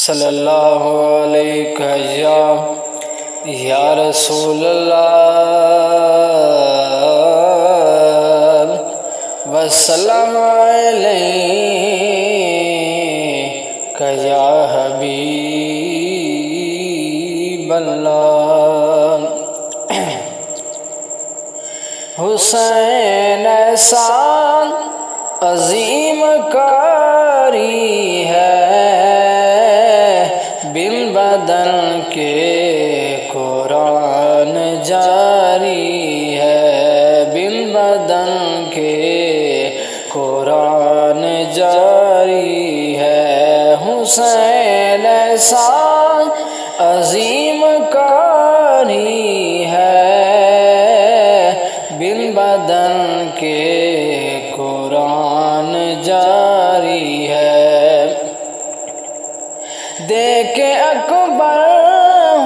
صلی اللہ علیہ یا رسول اللہ وسلم علیک یا حبیب اللہ۔ حسین ایسا عظیم کاری ہے، بن بدن کے قرآن جاری ہے، بن بدن کے قرآن جاری ہے۔ حسین ایسا عظیم کاری ہے، بن بدن کے قرآن جاری ہے۔ دیکھ اکبر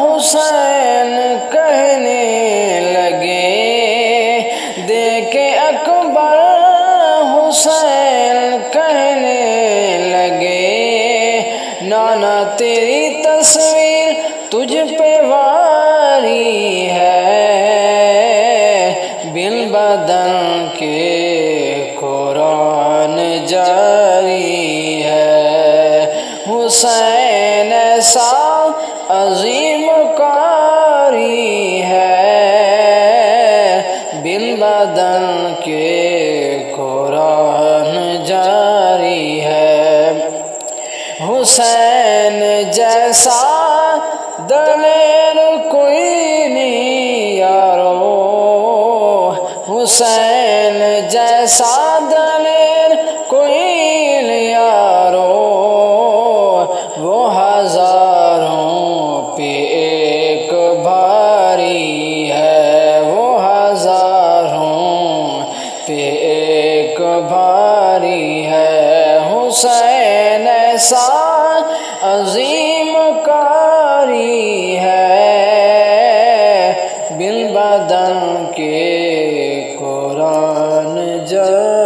حسین کہنے لگے، دیکھ اکبر حسین کہنے لگے، نانا تیری تصویر تجھ پہ واری ہے، بن بدن کے قرآن جاری ہے۔ حسین ایسا عظیم کاری ہے، بن بدن کے قرآن جاری ہے۔ حسین جیسا دلیر کوئی نہیں یارو، حسین جیسا دلیر کوئی نہیں یارو، وہ ہزاروں پہ ایک بھاری ہے، وہ ہزاروں پہ ایک بھاری ہے۔ حسین ایسا عظیم کاری ہے، بن بدن کے قرآن جاری